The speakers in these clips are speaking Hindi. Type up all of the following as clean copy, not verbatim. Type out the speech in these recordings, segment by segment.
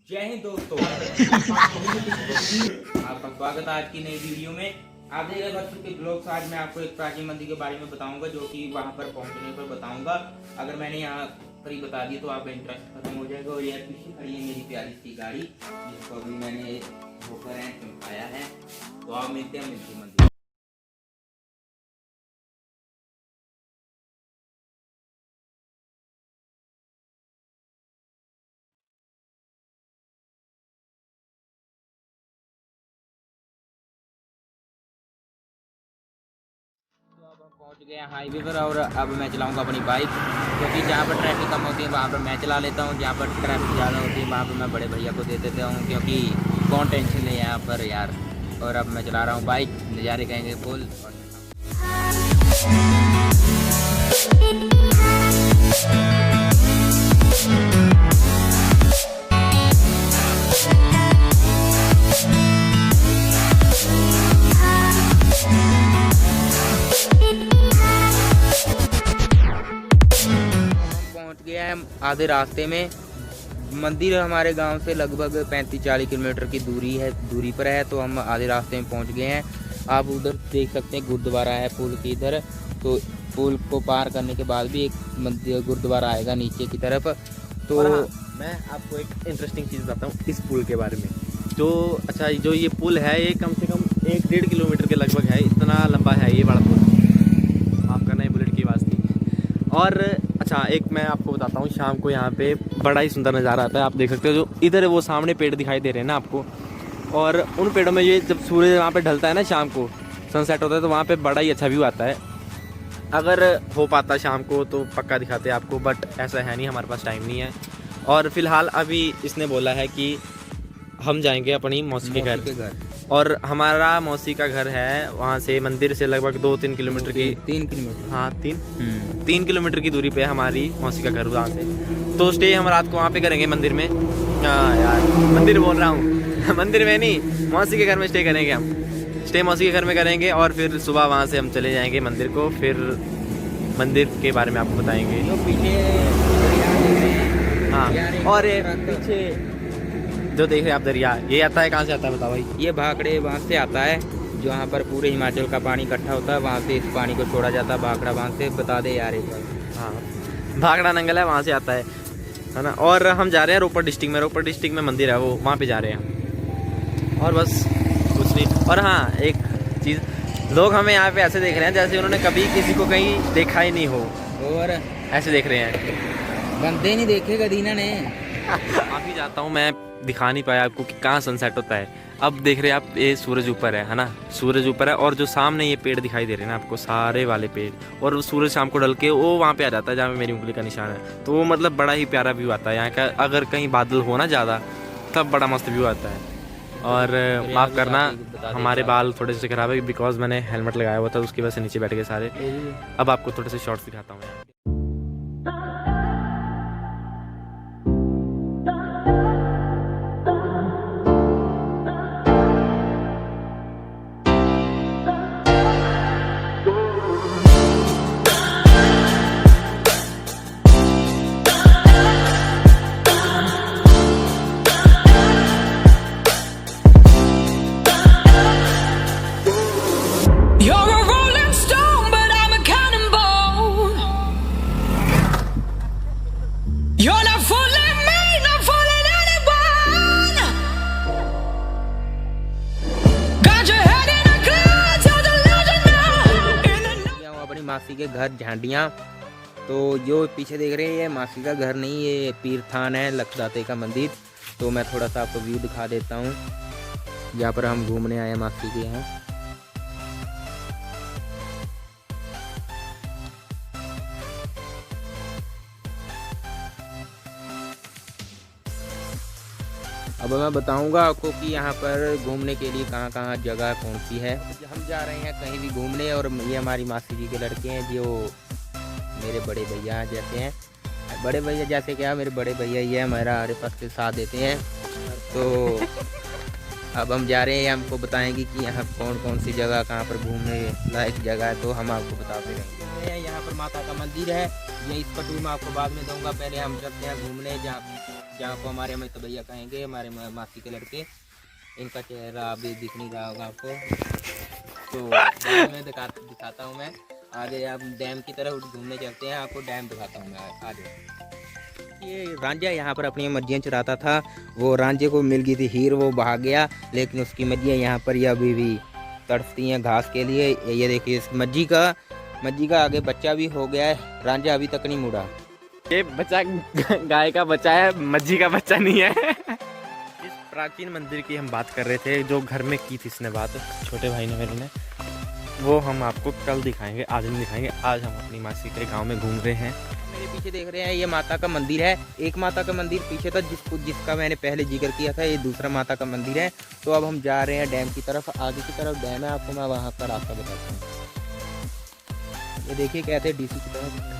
जय हिंद दोस्तों। आपका स्वागत है आज की नई वीडियो में। आप देख रहे बच्चों के ब्लॉग्स। आज मैं आपको एक प्राचीन मंदिर के बारे में बताऊंगा, जो कि वहां पर पहुंचने पर बताऊंगा। अगर मैंने यहाँ पर ही बता दिया तो आपका इंटरेस्ट खत्म हो जाएगा। और यह पीछे खड़ी है मेरी प्यारी सी गाड़ी, जिसको अभी मैंने धोकर चमकाया है। तो आप मिलते हैं मंदिर। अब हम पहुंच गए हैं हाईवे पर, और अब मैं चलाऊंगा अपनी बाइक, क्योंकि जहाँ पर ट्रैफिक कम होती है वहाँ पर मैं चला लेता हूँ। जहाँ पर ट्रैफिक ज़्यादा होती है वहाँ पर मैं बड़े भैया को दे देता हूँ, क्योंकि कौन टेंशन ले यहाँ पर यार। और अब मैं चला रहा हूँ बाइक, नज़ारे कहेंगे फुल। आधे रास्ते में मंदिर हमारे गांव से लगभग 35-40 किलोमीटर की दूरी पर है। तो हम आधे रास्ते में पहुंच गए हैं। आप उधर देख सकते हैं गुरुद्वारा है पुल की इधर। तो पुल को पार करने के बाद भी एक मंदिर गुरुद्वारा आएगा नीचे की तरफ। तो मैं आपको एक इंटरेस्टिंग चीज़ बताता हूँ इस पुल के बारे में। जो ये पुल है ये कम से कम 1-1.5 किलोमीटर के लगभग है। इतना लंबा है ये बड़ा पुल। आपका नए बुलेट की आवाज़ थी। और अच्छा, एक मैं आपको बताता हूँ, शाम को यहाँ पे बड़ा ही सुंदर नज़ारा आता है। आप देख सकते हो जो इधर वो सामने पेड़ दिखाई दे रहे हैं ना आपको, और उन पेड़ों में ये जब सूरज वहाँ पे ढलता है ना, शाम को सनसेट होता है, तो वहाँ पे बड़ा ही अच्छा व्यू आता है। अगर हो पाता शाम को तो पक्का दिखाते आपको, बट ऐसा है नहीं, हमारे पास टाइम नहीं है। और फिलहाल अभी इसने बोला है कि हम जाएंगे अपनी मौसी के घर। और हमारा मौसी का घर है वहाँ से मंदिर से लगभग 2-3 किलोमीटर की 3 किलोमीटर, हाँ 3 किलोमीटर की दूरी पे है हमारी मौसी का घर वहाँ से। तो स्टे हम रात को वहाँ पे करेंगे मंदिर में। हाँ यार, मंदिर बोल रहा हूँ मंदिर में नहीं, मौसी के घर में स्टे करेंगे हम। स्टे मौसी के घर में करेंगे और फिर सुबह वहाँ से हम चले जाएंगे मंदिर को। फिर मंदिर के बारे में आपको बताएंगे। जो पीछे हाँ, और पीछे जो देख रहे हैं आप दरिया, ये आता है कहाँ से आता है बताओ भाई? ये भाखड़े बांध से आता है, जो यहाँ पर पूरे हिमाचल का पानी इकट्ठा होता है। वहाँ से इस पानी को छोड़ा जाता है भाखड़ा बांध से। बता दे यार एक बार। हाँ, भाखड़ा नंगल है, वहाँ से आता है ना। और हम जा रहे हैं रोपड़ डिस्ट्रिक्ट में। रोपड़ डिस्ट्रिक्ट में मंदिर है वो, वहाँ पे जा रहे हैं। और बस कुछ नहीं। और हाँ, एक चीज़, लोग हमें यहाँ पे ऐसे देख रहे हैं जैसे उन्होंने कभी किसी को कहीं देखा ही नहीं हो, और ऐसे देख रहे हैं। बंदे नहीं देखे गदीना ने। अभी जाता हूँ, मैं दिखा नहीं पाया आपको कि कहाँ सनसेट होता है। अब देख रहे हैं आप, ये सूरज ऊपर है ना, सूरज ऊपर है। और जो सामने ये पेड़ दिखाई दे रहे हैं ना आपको, सारे वाले पेड़, और वो सूरज शाम को ढल के वो वहाँ पे आ जाता है जहाँ पे मेरी उंगली का निशान है। तो वो मतलब बड़ा ही प्यारा व्यू आता है यहाँ का। अगर कहीं बादल हो ना ज़्यादा, तब बड़ा मस्त व्यू आता है। और माफ़ करना, हमारे बाल थोड़े से ख़राब है बिकॉज मैंने हेलमेट लगाया हुआ था, उसकी वजह से नीचे बैठ गए सारे। अब आपको थोड़े से शॉर्ट्स दिखाता हूँ। मासी के घर झांडियाँ। तो जो पीछे देख रहे हैं ये मासी का घर नहीं, ये पीरथान है, लखदाते का मंदिर। तो मैं थोड़ा सा आपको व्यू दिखा देता हूँ, जहाँ पर हम घूमने आए मासी के यहाँ। अब मैं बताऊंगा आपको कि यहाँ पर घूमने के लिए कहाँ कहाँ जगह कौन सी है। हम जा रहे हैं कहीं भी घूमने, और ये हमारी मासी जी के लड़के हैं, जो मेरे बड़े भैया जैसे हैं। बड़े भैया जैसे क्या, मेरे बड़े भैया ही है, हमारा हर पक्ष के साथ देते हैं। तो अब हम जा रहे हैं, हमको बताएंगे कि यहाँ कौन कौन सी जगह कहाँ पर घूमने लायक जगह है, तो हम आपको बताते रहेंगे। यहाँ पर माता का मंदिर है, ये इस पटू में आपको बाद में दूंगा। पहले हम चलते हैं घूमने, जहाँ जहाँ को हमारे अमित भैया कहेंगे, हमारे मासी के लड़के। इनका चेहरा अभी दिख नहीं रहा होगा आपको, तो बाद में दिखाता हूँ मैं। आगे आप डैम की तरफ घूमने चलते हैं, आपको डैम दिखाता हूँ मैं आगे। ये रांझा यहाँ पर अपनी मज्जियाँ चराता था, वो रांझे को मिल गई थी हीर, वो भाग गया, लेकिन उसकी मज्जियाँ यहाँ पर ये अभी भी तड़पती हैं घास के लिए। ये देखिए इस मज्जी का आगे बच्चा भी हो गया है, रांझा अभी तक नहीं मुड़ा। ये बच्चा गाय का बच्चा है, मज्जी का बच्चा नहीं है। इस प्राचीन मंदिर की हम बात कर रहे थे, जो घर में की थी इसने बात, छोटे भाई ने मेरे ने, वो हम आपको कल दिखाएंगे, आज नहीं दिखाएंगे। आज हम अपनी मासी के गांव में घूम रहे हैं। मेरे पीछे देख रहे हैं ये माता का मंदिर है। एक माता का मंदिर पीछे था जिसका मैंने पहले जिक्र किया था, ये दूसरा माता का मंदिर है। तो अब हम जा रहे हैं डैम की तरफ, आगे की तरफ डैम है, आपको मैं वहाँ का रास्ता बताता हूँ। ये देखिए कहते हैं डीसी की तरफ।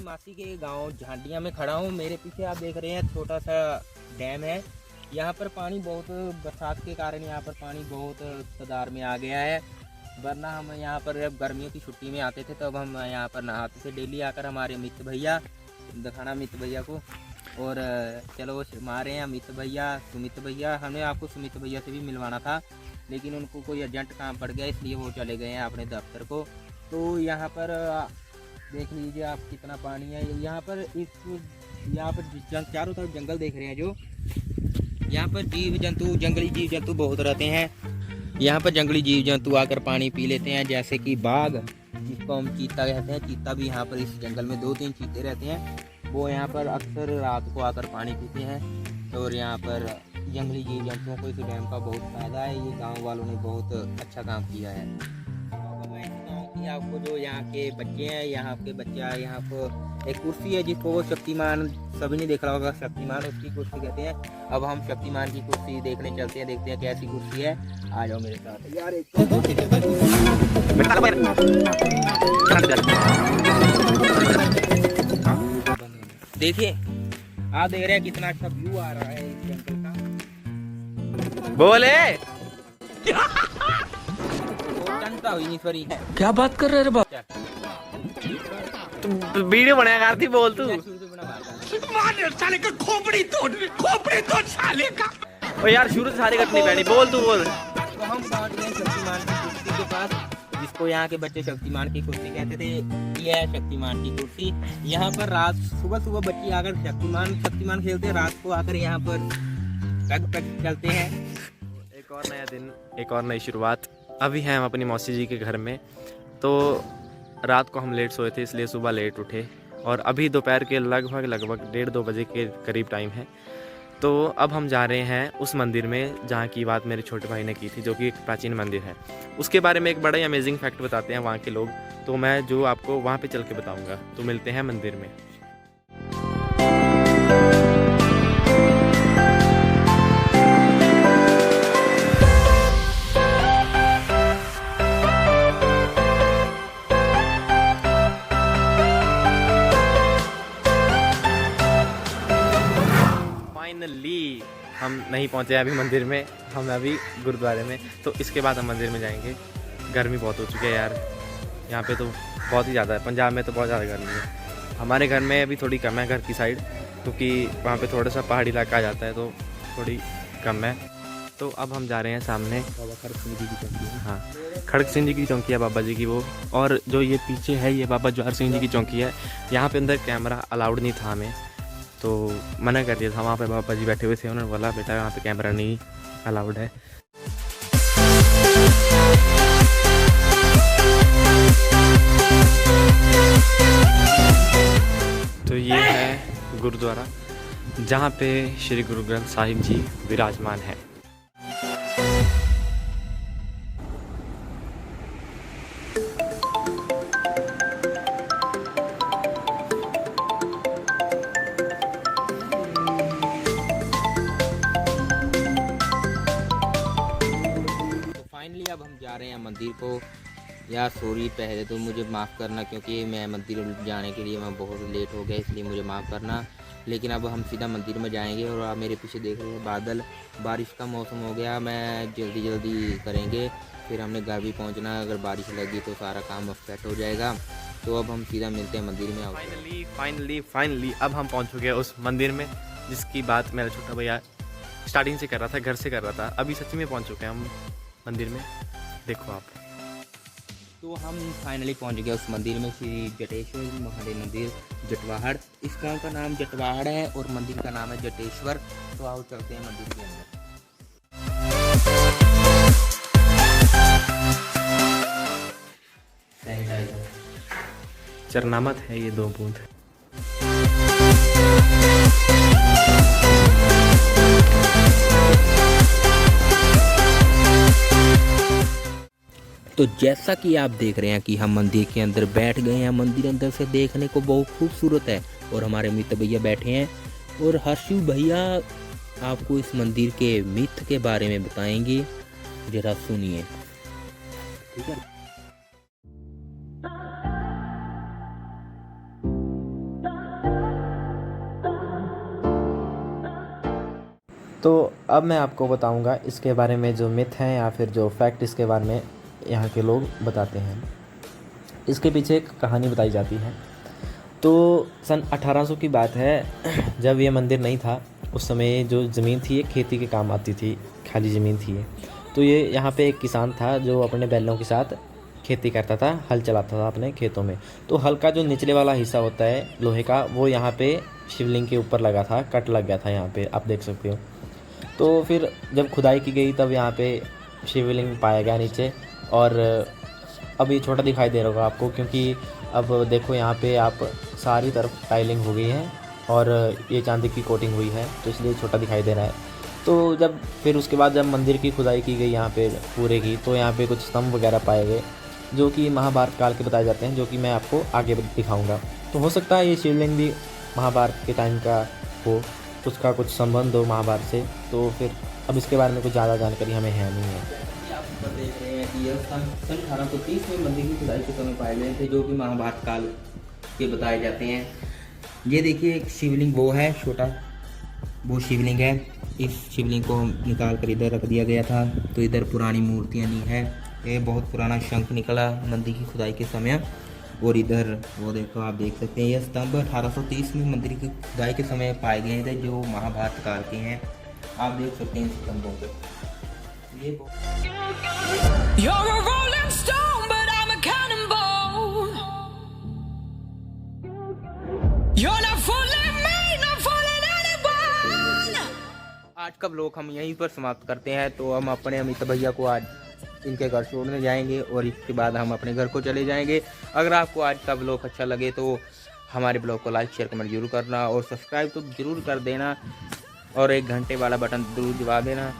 मासी के गांव झांडिया में खड़ा हूँ, मेरे पीछे आप देख रहे हैं छोटा सा डैम है। यहाँ पर पानी बहुत, बरसात के कारण यहाँ पर पानी बहुत तादाद में आ गया है, वरना हम यहाँ पर जब गर्मियों की छुट्टी में आते थे तब हम यहाँ पर नहाते थे डेली आकर। हमारे अमित भैया, दिखाना अमित भैया को, और चलो वो शर्मा रहे हैं अमित भैया, सुमित भैया। हमें आपको सुमित भैया से भी मिलवाना था, लेकिन उनको कोई अर्जेंट काम पड़ गया, इसलिए वो चले गए हैं अपने दफ्तर को। तो यहाँ पर देख लीजिए आप कितना पानी है यहाँ पर। यहाँ पर चारों तरफ जंगल देख रहे हैं, जो यहाँ पर जीव जंतु, जंगली जीव जंतु बहुत रहते हैं। यहाँ पर जंगली जीव जंतु आकर पानी पी लेते हैं, जैसे कि बाघ, जिसको हम चीता कहते हैं। चीता भी यहाँ पर इस जंगल में 2-3 चीते रहते हैं, वो यहाँ पर अक्सर रात को आकर पानी पीते हैं। और यहाँ पर जंगली जीव जंतुओं को इस डैम का बहुत फ़ायदा है, ये गाँव वालों ने बहुत अच्छा काम किया है। आपको जो यहाँ के बच्चे हैं, यहाँ के बच्चा, यहाँ को एक कुर्सी है जिसको वो शक्तिमान, सभी ने देखा होगा शक्तिमान, उसकी कुर्सी कहते हैं। अब हम शक्तिमान की कुर्सी देखने चलते हैं, देखते हैं कैसी कुर्सी है। आ जाओ मेरे साथ यार। देखिए आप देख रहे हैं कितना अच्छा व्यू आ रहा है इस जंगल का। बोले क्या बात कर रहे बाप? वीडियो बनाया करती, बोल तू। साले का खोपड़ी तोड़ साले का। ओ यार शुरू से सारी कटनी पैनी, बोल तू बोल। तो हम पहुंच गए शक्तिमान की कुर्सी के पास, जिसको यहाँ के बच्चे शक्तिमान की कुर्सी कहते थे। ये है शक्तिमान की कुर्सी। यहाँ पर रात सुबह बच्चे आकर शक्तिमान खेलते हैं, रात को आकर यहाँ पर टक चलते हैं। एक और नया दिन, एक और नई शुरुआत। अभी हैं हम अपनी मौसी जी के घर में। तो रात को हम लेट सोए थे, इसलिए सुबह लेट उठे, और अभी दोपहर के लगभग 1:30-2 बजे के करीब टाइम है। तो अब हम जा रहे हैं उस मंदिर में जहाँ की बात मेरे छोटे भाई ने की थी, जो कि एक प्राचीन मंदिर है। उसके बारे में एक बड़ा ही अमेजिंग फैक्ट बताते हैं वहाँ के लोग, तो मैं जो आपको वहाँ पे चल के बताऊँगा। तो मिलते हैं मंदिर में। हम नहीं पहुंचे अभी मंदिर में, हम अभी गुरुद्वारे में। तो इसके बाद हम मंदिर में जाएंगे। गर्मी बहुत हो चुकी है यार, यहाँ पे तो बहुत ही ज़्यादा है। पंजाब में तो बहुत ज़्यादा गर्मी है, हमारे घर में अभी थोड़ी कम है, घर की साइड, क्योंकि वहाँ पे थोड़ा सा पहाड़ी इलाका आ जाता है, तो थोड़ी कम है। तो अब हम जा रहे हैं सामने बाबा खड़क सिंह जी की चौकी है। हाँ, खड़क सिंह जी की चौकी है बाबा जी की वो। और जो ये पीछे है, ये बाबा ज्वार सिंह जी की चौकी है। यहाँ पे अंदर कैमरा अलाउड नहीं था हमें, तो मना कर दिया था। वहाँ पे बाबा जी बैठे हुए थे, उन्होंने बोला बेटा यहाँ पे कैमरा नहीं अलाउड है। तो ये है गुरुद्वारा, जहाँ पे श्री गुरु ग्रंथ साहिब जी विराजमान है। अब हम जा रहे हैं मंदिर को। यार सॉरी, पहले तो मुझे माफ़ करना, क्योंकि मैं मंदिर जाने के लिए मैं बहुत लेट हो गया, इसलिए मुझे माफ़ करना। लेकिन अब हम सीधा मंदिर में जाएंगे। और आप मेरे पीछे देख रहे हैं बादल, बारिश का मौसम हो गया, मैं जल्दी करेंगे, फिर हमने घर भी पहुंचना। अगर बारिश लगी तो सारा काम अब सेट हो जाएगा। तो अब हम सीधा मिलते हैं मंदिर में। फाइनली अब हम पहुंच चुके हैं उस मंदिर में जिसकी बात मेरा छोटा भैया स्टार्टिंग से कर रहा था, घर से कर रहा था। अभी सच्ची में पहुंच चुके हैं हम मंदिर में, देखो आप। तो हम फाइनली पहुंच गए उस मंदिर में, श्री जटेश्वर महादेव मंदिर जटवाहड़। इस गांव का नाम जटवाहड़ है और मंदिर का नाम है जटेश्वर। तो आओ चलते हैं मंदिर के अंदर। चरनामत है ये 2 बूंद। तो जैसा कि आप देख रहे हैं कि हम मंदिर के अंदर बैठ गए हैं। मंदिर अंदर से देखने को बहुत खूबसूरत है और हमारे मित्र भैया बैठे हैं और हर्षु भैया आपको इस मंदिर के मिथ के बारे में बताएंगे, जरा सुनिए। ठीक है। तो अब मैं आपको बताऊंगा इसके बारे में जो मिथ हैं या फिर जो फैक्ट इसके बारे में यहाँ के लोग बताते हैं। इसके पीछे एक कहानी बताई जाती है। तो सन 1800 की बात है, जब ये मंदिर नहीं था उस समय जो ज़मीन थी ये खेती के काम आती थी, खाली ज़मीन थी ये। तो ये यहाँ पे एक किसान था जो अपने बैलों के साथ खेती करता था, हल चलाता था अपने खेतों में। तो हल का जो निचले वाला हिस्सा होता है लोहे का, वो यहाँ पे शिवलिंग के ऊपर लगा था, कट लग गया था यहाँ पे, आप देख सकते हो। तो फिर जब खुदाई की गई तब यहाँ पे शिवलिंग पाया गया नीचे। और अब ये छोटा दिखाई दे रहा होगा आपको, क्योंकि अब देखो यहाँ पे आप सारी तरफ टाइलिंग हो गई है और ये चांदी की कोटिंग हुई है, तो इसलिए छोटा दिखाई दे रहा है। तो जब फिर उसके बाद जब मंदिर की खुदाई की गई यहाँ पे पूरे की, तो यहाँ पे कुछ स्तंभ वगैरह पाए गए जो कि महाभारत काल के बताए जाते हैं, जो कि मैं आपको आगे दिखाऊँगा। तो हो सकता है ये शिवलिंग भी महाभारत के टाइम का हो, उसका कुछ संबंध हो महाभारत से। तो फिर अब इसके बारे में कुछ ज़्यादा जानकारी हमें है नहीं है। आप ऊपर देख रहे हैं कि यह सन 1830 में मंदिर की खुदाई के समय पाए गए थे, जो कि महाभारत काल के बताए जाते हैं। ये देखिए एक शिवलिंग वो है, छोटा वो शिवलिंग है। इस शिवलिंग को निकाल कर इधर रख दिया गया था। तो इधर पुरानी मूर्तियाँ नहीं है, ये बहुत पुराना शंख निकला मंदिर की खुदाई के समय। और इधर वो देखो, आप देख सकते हैं, यह स्तंभ 1830 में मंदिर की खुदाई के समय पाए गए थे, जो महाभारत काल के हैं। आप देख सकते हैं स्तंभों को। ये You're a rolling stone, but I'm a cannonball. You're not fooling me, not fooling anyone. आज का व्लॉग हम यहीं पर समाप्त करते हैं। तो हम अपने अमित भैया को आज इनके घर छोड़ने जाएंगे और इसके बाद हम अपने घर को चले जाएंगे। अगर आपको आज का व्लॉग अच्छा लगे तो हमारे ब्लॉग को लाइक शेयर कमेंट जरूर करना और सब्सक्राइब तो जरूर कर देना और 1 घंटे वाला बटन जरूर दबा देना।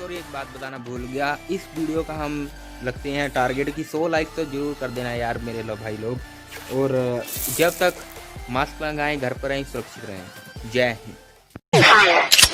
और एक बात बताना भूल गया, इस वीडियो का हम लगते हैं टारगेट की 100 लाइक तो जरूर कर देना यार मेरे भाई लोग। और जब तक मास्क लगाएं, घर पर रहें, सुरक्षित रहें। जय हिंद।